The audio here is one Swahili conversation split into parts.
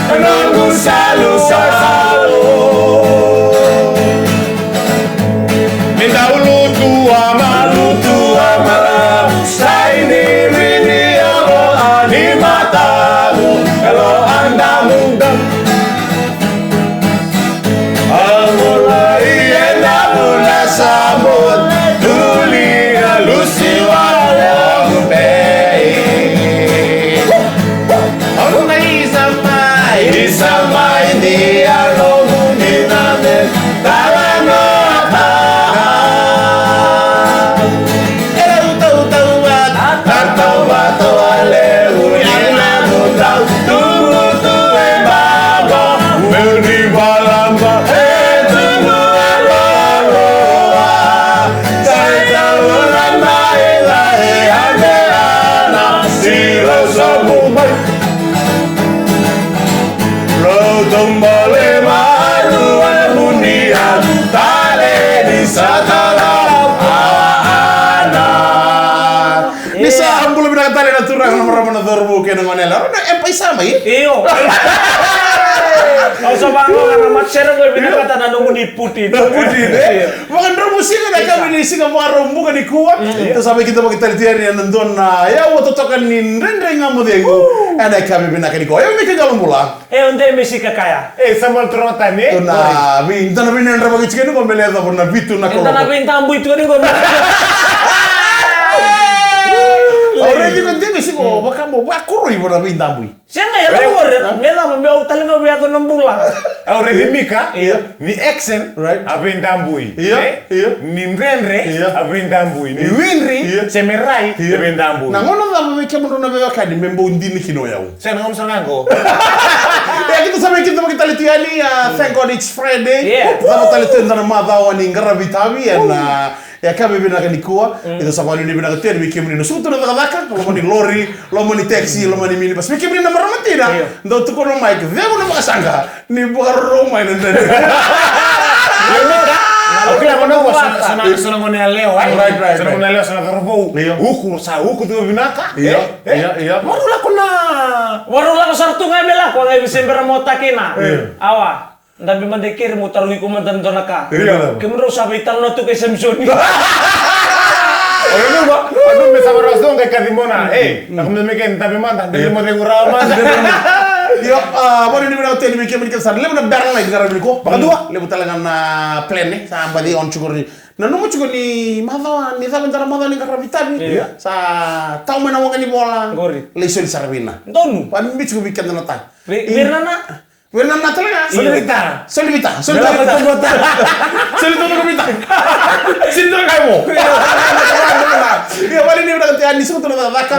menunggu selalu. Minta ulu tua malu saya ini Allah di matamu kalau Anda muda. Mulai enak mula sambut tuli halus siwala baik. Sampai dia lomu miname talano Tombole maru bunyian tale di satalam anak. Bisa ampul binatang tale na turang nomor mana dorbu kena manela. Orang empai sama ya? Iyo. Kau coba karena macam gue binatang kata nanu putih. Bukan dorbu sih kan kami ni sih kamu arumbu kan ikuat. Terus sampai kita mau kita lihat yang nonton ya waktu tokan ni rendeng ngamu dia itu. Ada kami binatang ikuat. Ya mereka jalan pulang. Onde mesi kakaya. Sambal trota ni. Tuna, bintan na binan ra bagit kenu ko meleta por na bitu na ko. Bintan na bintan bu itu ni ko. Ora di bintan mesi ko baka mo ba ko ri por na bintan bu. Siapa ya rumor? Mela mau talinga biar tu nambula. Ora di mika, ni exen, right? Abintan bu. Iya. Ni renre, abintan bu. Ni winri, semerai, abintan bu. Na ngono na mo ke mo na be ka di membo ndini kino yaw. Sen ngom sangango. Ya kita sampai kita lihat ni thank God it's Friday. Kita mau lihat tentang mata wani ngarabitabi ya kami binaka nikua itu sama ni binaka tiada bikin ni suatu na takaka lo mani lori lo mani taxi lo mani minibus bikin ni nama ramatida ndo tu kono mic vego na makasanga ni bukan Roma ini ndani Oke, aku nak senang ngone leo, right. Senang ngone leo senang terbo. Uku tu binaka. Iya. Waru la sartu ngamela ko ngai Desember mo takina. Awa. Ndabi mandekir mo talugi ko mandan donaka. Kemro sabi talno tu kay Samson. Aduh mesama rasdong kay Kadimona. Nak memeken tapi mandan dari mo regurama. Yo, baru ni bina hotel ni bikin sar. Lemu na barang lagi ngaran ko. Pakadua, lemu talangan na plan ni sampai di on cukur ni. Na numu cukur ni madhawa ni sa bentara madhawa ni karabitabi. Sa tau mena wong ni bola. Leso di sarabina. Donu. Pan mi cukur bikin na tay. Wirnana. Wirnana talaga. Solivita. Solito komita. Sinto kaimo. Iya, balik ni bina hotel ni suatu na daka.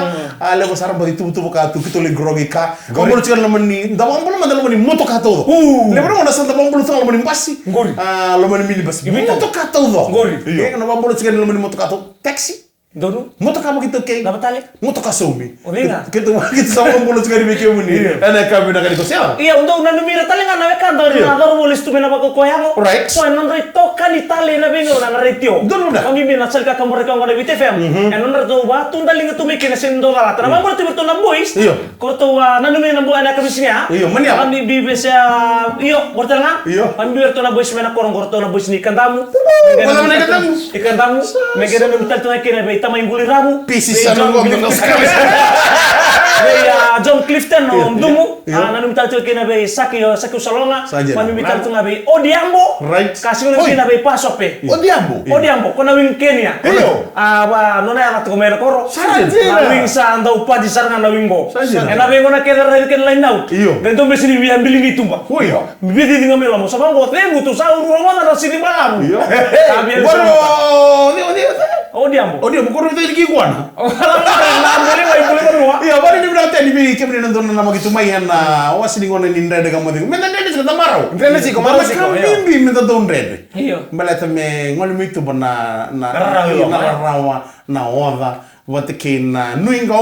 Lemu sarang bagi tubuh ka tu kitole grogi ka. Kamu lucu kan lemani. Ndabang belum ada lemani moto ka todo. Lemu na sa ndabang belum sa lemani pasti. Lemani mini bas. Moto ka todo. Iya, kan ndabang belum lucu kan lemani moto ka todo. Taxi. Donu. Moto kamu kita kay. Dapat tali. Moto ka somi. Olinga. Kita sama belum lucu kan bikin muni. Ana kami na kanito siya. Iya, untuk nanumira tali nga nawe kan dari nador bolis tu mena bako koyamo. Right. So non rito kan Itali na bingo na naritio. Donu na. Kami bina sal ka kamore ka ngone BTFM. Non rito wa tunda linga tu mikina sindo la. Tara mambo tu berto na boys. Ko to nanumira na buana kami sinya. Mani apa? Kami bibesa bortel nga. Kami berto na boys mena korong gorto na boys ni kandamu. Wala man kandamu. Ikan tamu. Megeda na bital tu kina be tama inguliramu. Pisis sa nung ngomong sekali. John Clifton om dumu nanum talto kena be saki salonga manu bital tu ngabe Odiambo kasih ngono kena be pasope Odiambo kona wing Kenya ba nona ala to mera koro wing sa anda upa di saranga na wingbo ena be ngona kena ra ken lain out gento be sini wi ambil ngi tumba bi di ngamela mo sabang go tengu tu sa uru ngona ra sini malam Odiambo koro itu di kuana boleh iya bari ni berarti ni bi kemri nandon na magitu mayan na wasi ni ngone ni ndede gamodi menda ndede sa tamaro ndede si ko maro si ko bimbi menda don ndede iyo malata me ngol mi tu na rawa na oda watekina nuinga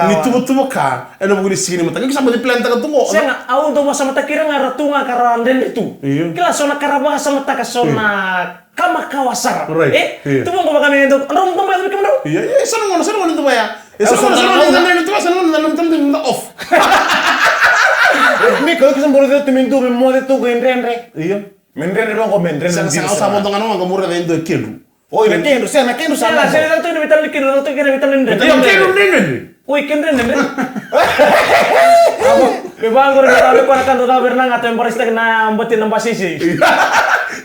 ni tubo ka eno buguni sigini mata ngi samba di planta ka tungo senga au do masa mata kira ngaratunga karanden itu kila sona karaba sama mata kasona kama kawasar tubo ko bakami itu rom rom ya kemro iya sana ngono itu ya sana ngono off Mi kalau kisah bolu itu mintu mo itu gendrendre. Iya. Mendrendre bang ko mendrendre. Saya sama tongan orang kemurah itu kendu. Oh, ini kendu sana sana. Saya tahu ini vital likin, tahu kena vital lendre. Yang kendu ndende. Uy, kendre nendre. Abo, bebang ko rin tahu ko akan tahu berenang atau yang paris na ambatin ng pasisi.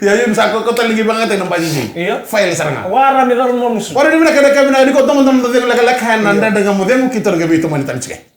Ya yun sa ko talingi banget ng pasisi. Iya. File saranga. Wara mi dar momus. Wala di mana kada kami na di ko teman-teman tadi lek lek hanan dan dengan modem kita nggak bisa manitan cek.